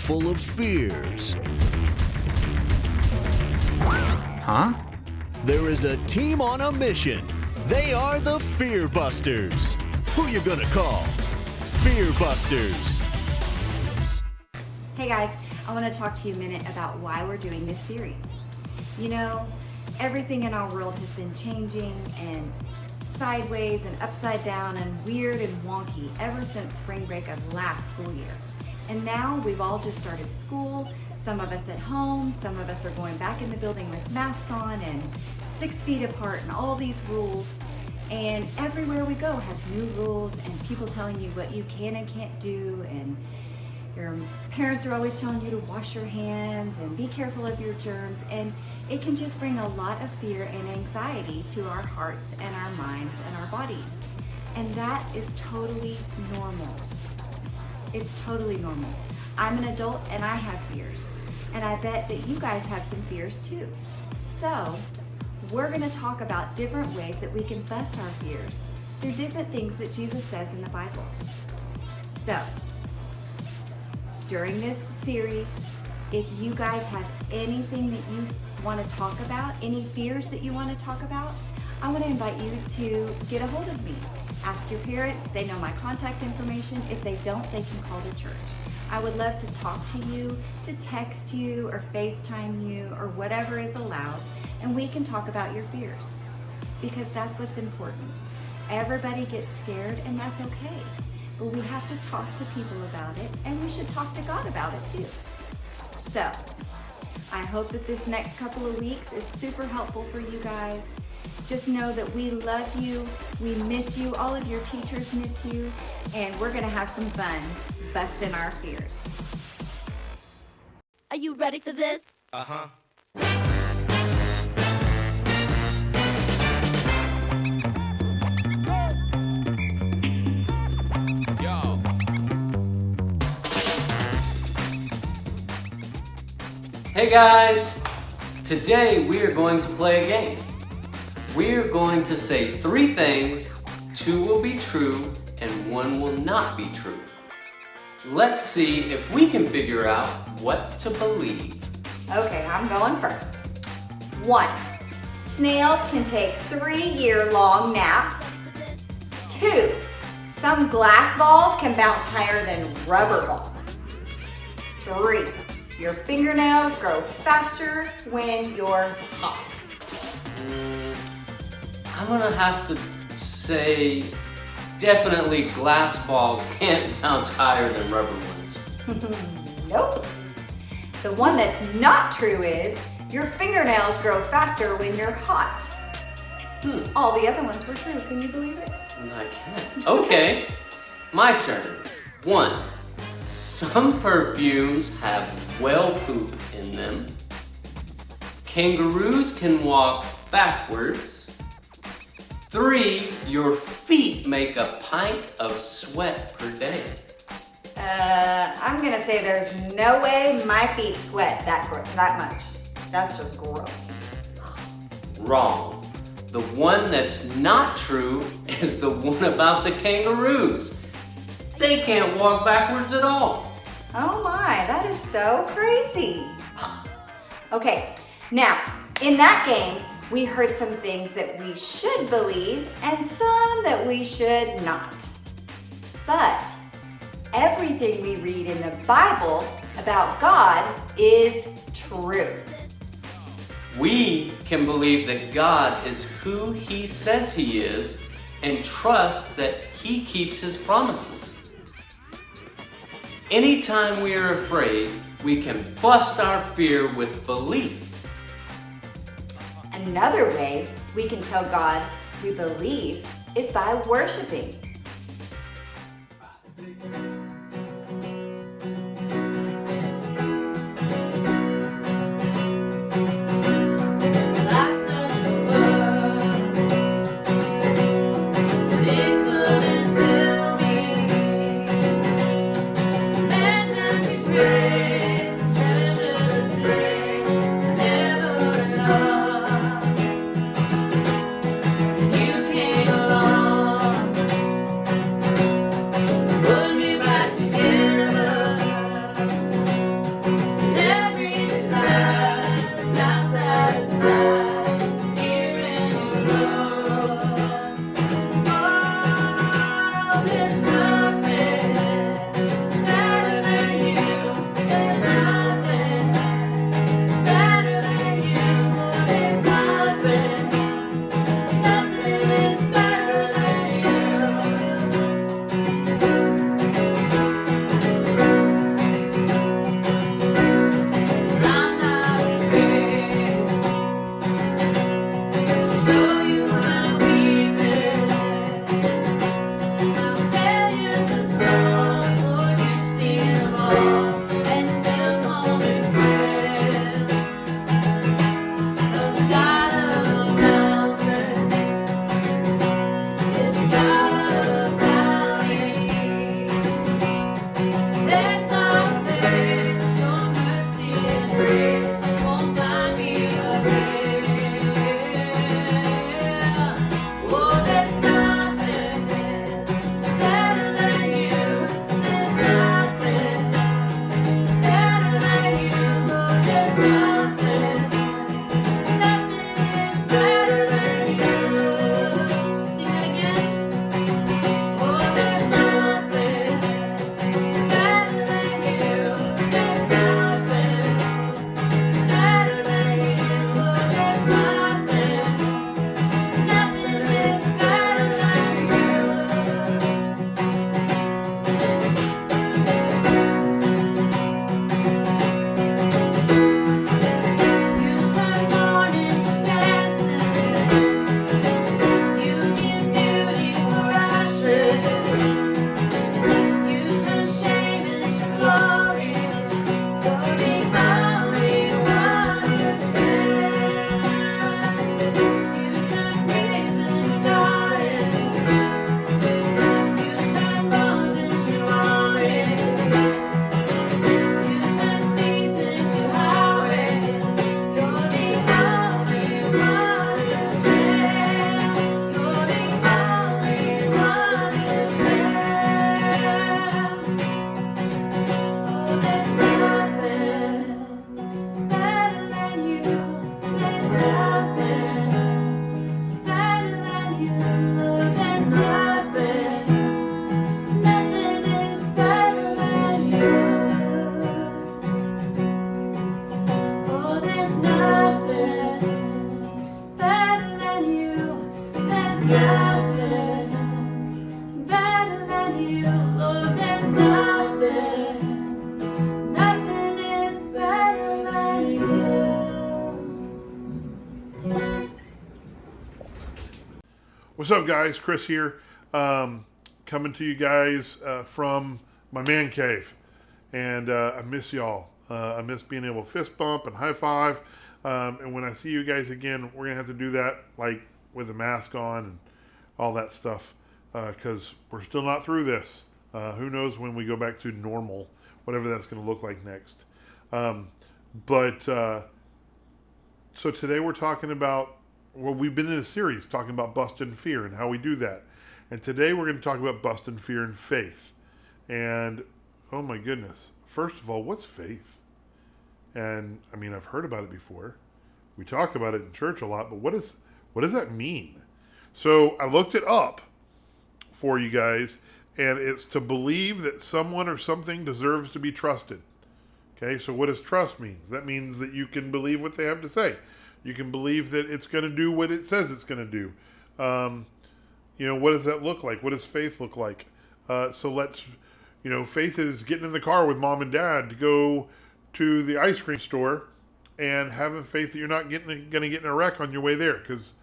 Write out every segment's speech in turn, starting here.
full of fears. Huh? There is a team on a mission. They are the Fear Busters. Who you gonna call? Fear Busters. Hey guys, I want to talk to you a minute about why we're doing this series. You know, everything in our world has been changing and sideways and upside down and weird and wonky ever since spring break of last school year. And now we've all just started school, some of us at home, some of us are going back in the building with masks on and 6 feet apart and all these rules. And everywhere we go has new rules and people telling you what you can and can't do, and your parents are always telling you to wash your hands and be careful of your germs, and it can just bring a lot of fear and anxiety to our hearts and our minds and our bodies. And that is totally normal. It's totally normal. I'm an adult and I have fears, and I bet that you guys have some fears too. So we're going to talk about different ways that we can bust our fears through different things that Jesus says in the Bible. So during this series, if you guys have anything that you want to talk about, any fears that you want to talk about, I want to invite you to get a hold of me. Ask your parents. They know my contact information. If they don't, they can call the church. I would love to talk to you, to text you or FaceTime you or whatever is allowed, and we can talk about your fears, because that's what's important. Everybody gets scared, and that's okay. But we have to talk to people about it, and we should talk to God about it too. So, I hope that this next couple of weeks is super helpful for you guys. Just know that we love you, we miss you, all of your teachers miss you, and we're gonna have some fun busting our fears. Are you ready for this? Uh-huh. Yo. Hey guys! Today we are going to play a game. We are going to say 3 things, 2 will be true and 1 will not be true. Let's see if we can figure out what to believe. Okay, I'm going first. 1, snails can take 3-year-long naps. 2, some glass balls can bounce higher than rubber balls. 3, your fingernails grow faster when you're hot. I'm gonna have to say definitely glass balls can't bounce higher than rubber ones. Nope. The one that's not true is your fingernails grow faster when you're hot. All the other ones were true. Can you believe it? I can't. Okay, my turn. 1, some perfumes have whale poop in them. Kangaroos can walk backwards. 3, your feet make a pint of sweat per day. I'm gonna say there's no way my feet sweat that much. That's just gross. Wrong. The one that's not true is the one about the kangaroos. They can't walk backwards at all. Oh my, that is so crazy. Okay, now, in that game, we heard some things that we should believe and some that we should not. But everything we read in the Bible about God is true. We can believe that God is who He says He is and trust that He keeps His promises. Anytime we are afraid, we can bust our fear with belief. Another way we can tell God we believe is by worshiping. nothing better than you, Lord. There's nothing, nothing is better than you. What's up, guys? Chris here, coming to you guys from my man cave, and I miss y'all. I miss being able to fist bump and high five, and when I see you guys again, we're gonna have to do that like with a mask on and all that stuff, because we're still not through this. Who knows when we go back to normal, whatever that's gonna look like next. So today we're talking about, well, we've been in a series talking about busting fear and how we do that. And today we're going to talk about busting fear and faith. And, oh my goodness, first of all, what's faith? And, I mean, I've heard about it before. We talk about it in church a lot, but what does that mean? So I looked it up for you guys, and it's to believe that someone or something deserves to be trusted. Okay, so what does trust mean? That means that you can believe what they have to say. You can believe that it's going to do what it says it's going to do. What does that look like? What does faith look like? Faith is getting in the car with mom and dad to go to the ice cream store and having faith that you're not going to get in a wreck on your way there because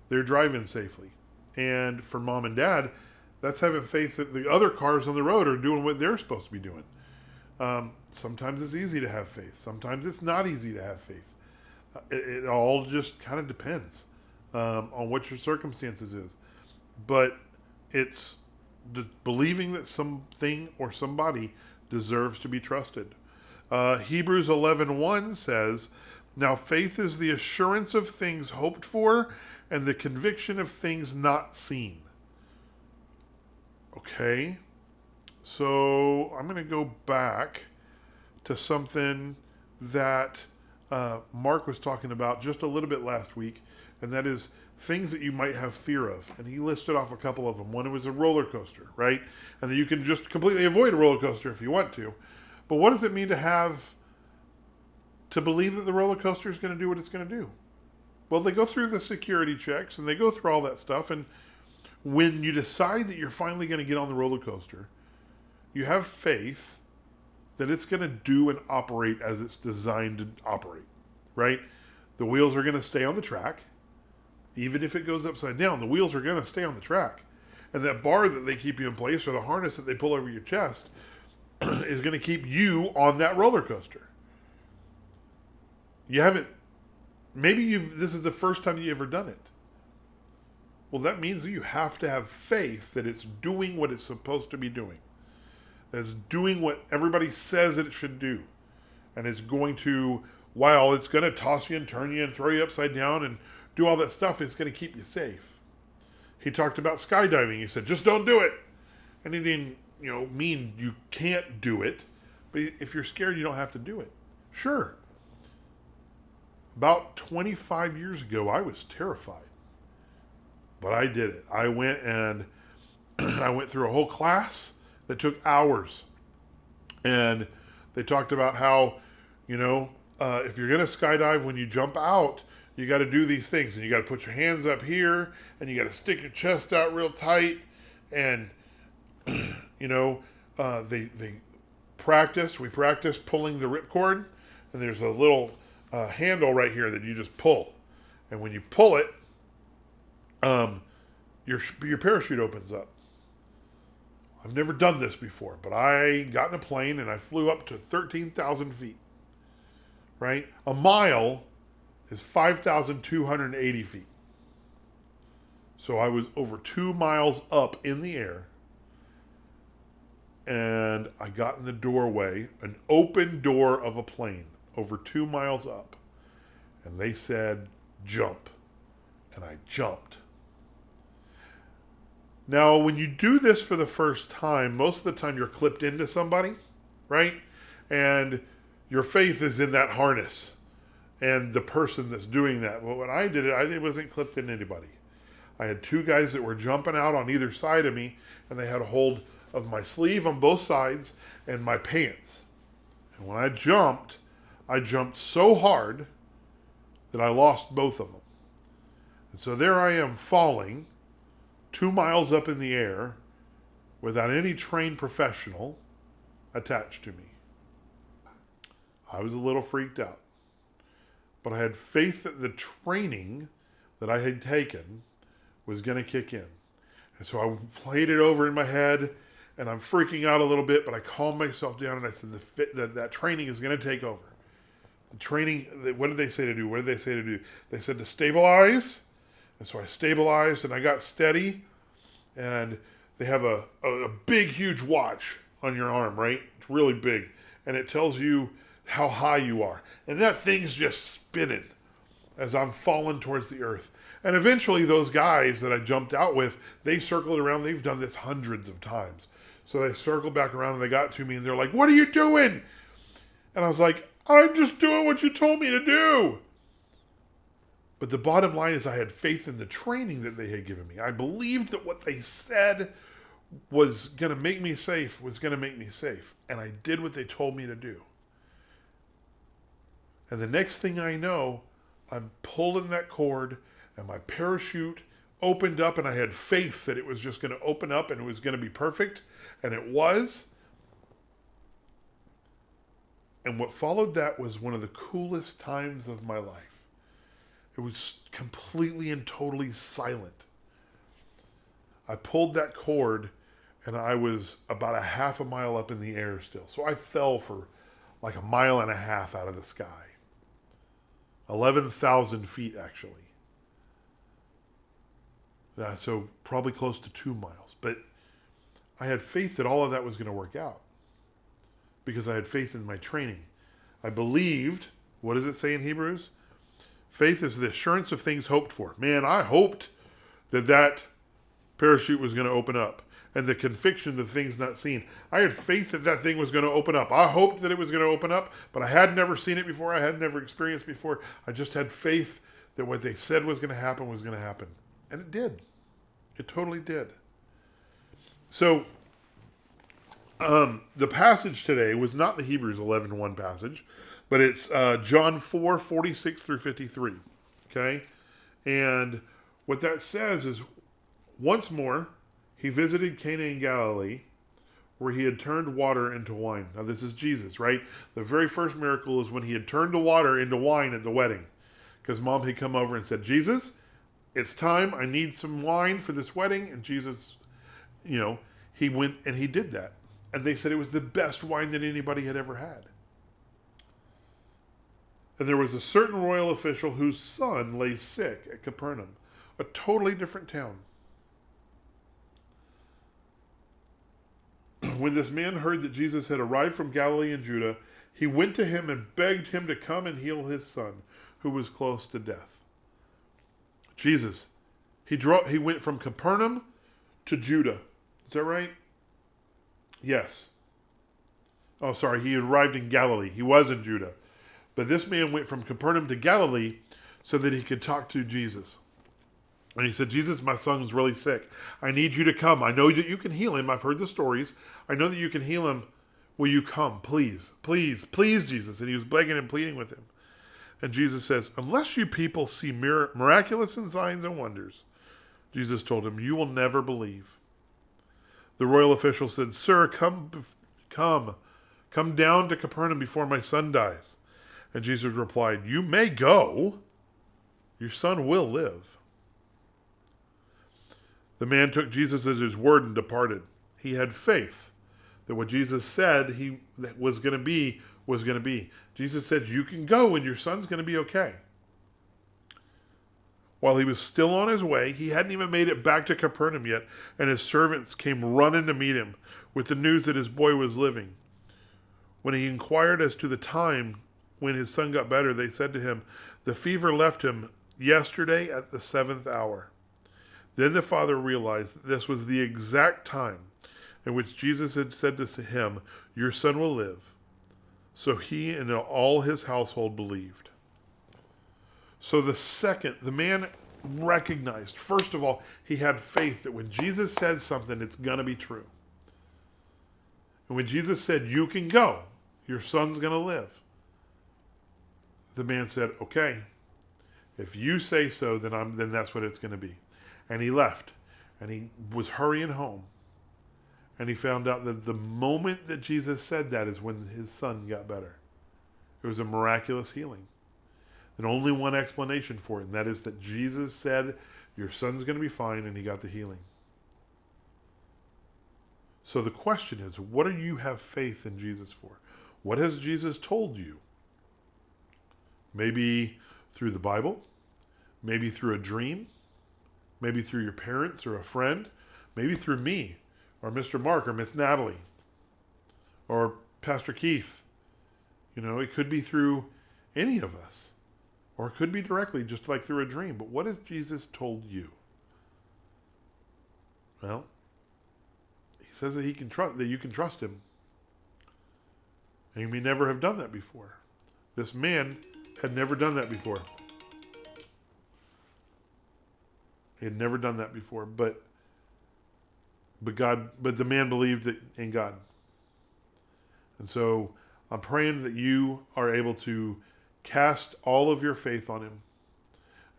they're driving safely. And for mom and dad, that's having faith that the other cars on the road are doing what they're supposed to be doing. Sometimes it's easy to have faith. Sometimes it's not easy to have faith. It all just kind of depends on what your circumstances is. But it's believing that something or somebody deserves to be trusted. Hebrews 11:1 says, "Now faith is the assurance of things hoped for and the conviction of things not seen." Okay, so I'm going to go back to something that Mark was talking about just a little bit last week, and that is things that you might have fear of. And he listed off a couple of them. One was a roller coaster, right? And that you can just completely avoid a roller coaster if you want to. But what does it mean to believe that the roller coaster is going to do what it's going to do? Well, they go through the security checks and they go through all that stuff. And when you decide that you're finally going to get on the roller coaster, you have faith that it's going to do and operate as it's designed to operate, right? The wheels are going to stay on the track. Even if it goes upside down, the wheels are going to stay on the track. And that bar that they keep you in place, or the harness that they pull over your chest, is going to keep you on that roller coaster. This is the first time you've ever done it. Well, that means that you have to have faith that it's doing what it's supposed to be doing. That's doing what everybody says that it should do. And it's going to, while it's going to toss you and turn you and throw you upside down and do all that stuff, it's going to keep you safe. He talked about skydiving. He said, just don't do it. And he didn't, mean you can't do it. But if you're scared, you don't have to do it. Sure. About 25 years ago, I was terrified. But I did it. I went through a whole class that took hours. And they talked about how, if you're going to skydive, when you jump out, you got to do these things. And you got to put your hands up here, and you got to stick your chest out real tight. And, we practiced pulling the ripcord. And there's a little handle right here that you just pull. And when you pull it, your parachute opens up. I've never done this before, but I got in a plane and I flew up to 13,000 feet, right? A mile is 5,280 feet. So I was over 2 miles up in the air, and I got in the doorway, an open door of a plane, over 2 miles up, and they said, jump, and I jumped. Now, when you do this for the first time, most of the time you're clipped into somebody, right? And your faith is in that harness and the person that's doing that. Well, when I did it, I wasn't clipped into anybody. I had two guys that were jumping out on either side of me, and they had a hold of my sleeve on both sides and my pants. And when I jumped so hard that I lost both of them. And so there I am falling 2 miles up in the air without any trained professional attached to me. I was a little freaked out. But I had faith that the training that I had taken was going to kick in. And so I played it over in my head, and I'm freaking out a little bit, but I calmed myself down and I said that training is going to take over. The training, what did they say to do? What did they say to do? They said to stabilize. And so I stabilized and I got steady. And they have a big, huge watch on your arm, right? It's really big. And it tells you how high you are. And that thing's just spinning as I'm falling towards the earth. And eventually those guys that I jumped out with, they circled around. They've done this hundreds of times. So they circled back around and they got to me and they're like, "What are you doing?" And I was like, "I'm just doing what you told me to do." But the bottom line is I had faith in the training that they had given me. I believed that what they said was going to make me safe, And I did what they told me to do. And the next thing I know, I'm pulling that cord and my parachute opened up, and I had faith that it was just going to open up and it was going to be perfect. And it was. And what followed that was one of the coolest times of my life. It was completely and totally silent. I pulled that cord and I was about a half a mile up in the air still. So I fell for like 1.5 miles out of the sky. 11,000 feet actually. So probably close to 2 miles. But I had faith that all of that was going to work out because I had faith in my training. I believed, what does it say in Hebrews? Faith is the assurance of things hoped for. Man, I hoped that parachute was going to open up, and the conviction of things not seen. I had faith that thing was going to open up. I hoped that it was going to open up, but I had never seen it before. I had never experienced before. I just had faith that what they said was going to happen was going to happen. And it did. It totally did. So, the passage today was not the Hebrews 11:1 passage, but it's John 4:46 through 53. Okay? And what that says is, once more, he visited Cana in Galilee, where he had turned water into wine. Now, this is Jesus, right? The very first miracle is when he had turned the water into wine at the wedding. Because mom had come over and said, "Jesus, it's time. I need some wine for this wedding." And Jesus, he went and he did that. And they said it was the best wine that anybody had ever had. And there was a certain royal official whose son lay sick at Capernaum, a totally different town. When this man heard that Jesus had arrived from Galilee and Judah, he went to him and begged him to come and heal his son, who was close to death. Jesus, he went from Capernaum to Judah. Is that right? Yes. Oh, sorry. He arrived in Galilee. He was in Judah. But this man went from Capernaum to Galilee so that he could talk to Jesus. And he said, "Jesus, my son's really sick. I need you to come. I know that you can heal him. I've heard the stories. I know that you can heal him. Will you come? Please, please, please, Jesus." And he was begging and pleading with him. And Jesus says, "Unless you people see miraculous signs and wonders," Jesus told him, "you will never believe." The royal official said, "Sir, come down to Capernaum before my son dies." And Jesus replied, "You may go. Your son will live." The man took Jesus at his word and departed. He had faith that what Jesus said he was going to be was going to be. Jesus said, "You can go and your son's going to be okay." While he was still on his way, he hadn't even made it back to Capernaum yet, and his servants came running to meet him with the news that his boy was living. When he inquired as to the time when his son got better, they said to him, "The fever left him yesterday at the 7th hour." Then the father realized that this was the exact time in which Jesus had said to him, "Your son will live." So he and all his household believed. So the man recognized, first of all, he had faith that when Jesus said something, it's going to be true. And when Jesus said, "You can go, your son's going to live," the man said, "Okay, if you say so, then that's what it's going to be." And he left. And he was hurrying home. And he found out that the moment that Jesus said that is when his son got better. It was a miraculous healing. And only one explanation for it, and that is that Jesus said, your son's going to be fine, and he got the healing. So the question is, what do you have faith in Jesus for? What has Jesus told you? Maybe through the Bible, maybe through a dream, maybe through your parents or a friend, maybe through me or Mr. Mark or Miss Natalie or Pastor Keith. You know, it could be through any of us, or it could be directly just like through a dream. But what has Jesus told you? Well, he says that you can trust him. And you may never have done that before. This man had never done that before. He had never done that before, but the man believed in God. And so I'm praying that you are able to cast all of your faith on him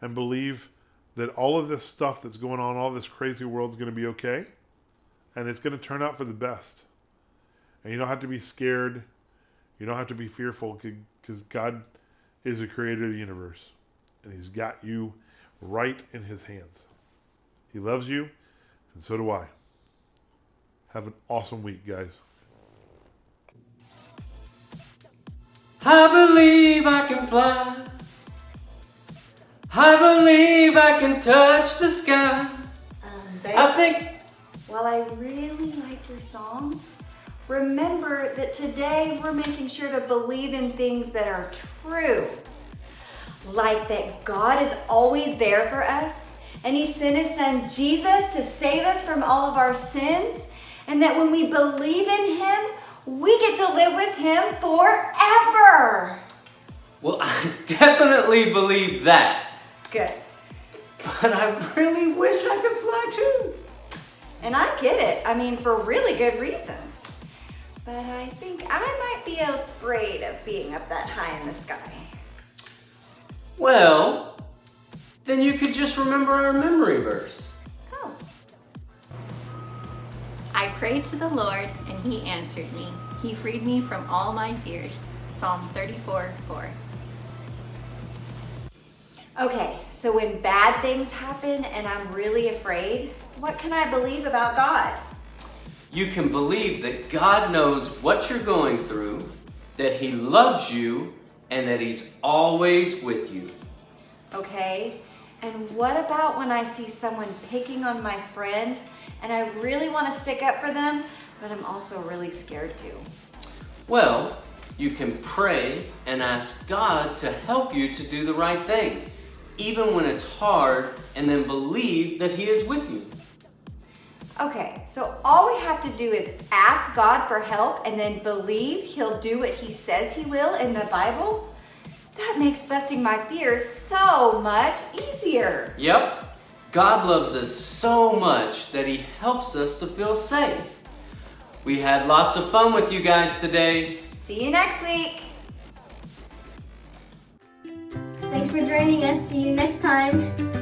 and believe that all of this stuff that's going on, all this crazy world is going to be okay. And it's going to turn out for the best. And you don't have to be scared. You don't have to be fearful, because God is the creator of the universe. And he's got you right in his hands. He loves you, and so do I. Have an awesome week, guys. I believe I can fly. I believe I can touch the sky. Babe, I think... while I really like your song, remember that today we're making sure to believe in things that are true. Like that God is always there for us, and he sent his son Jesus to save us from all of our sins, and that when we believe in him, we get to live with him forever. Well, I definitely believe that. Good. But I really wish I could fly too. And I get it. I mean, for really good reasons. But I think I might be afraid of being up that high in the sky. Well, then you could just remember our memory verse. Oh. I prayed to the Lord, and he answered me. He freed me from all my fears. Psalm 34:4. Okay, so when bad things happen and I'm really afraid, what can I believe about God? You can believe that God knows what you're going through, that he loves you, and that he's always with you. Okay, and what about when I see someone picking on my friend and I really want to stick up for them, but I'm also really scared too? Well, you can pray and ask God to help you to do the right thing, even when it's hard, and then believe that he is with you. Okay, so all we have to do is ask God for help and then believe he'll do what he says he will in the Bible? That makes busting my fears so much easier. Yep, God loves us so much that he helps us to feel safe. We had lots of fun with you guys today. See you next week. Thanks for joining us. See you next time.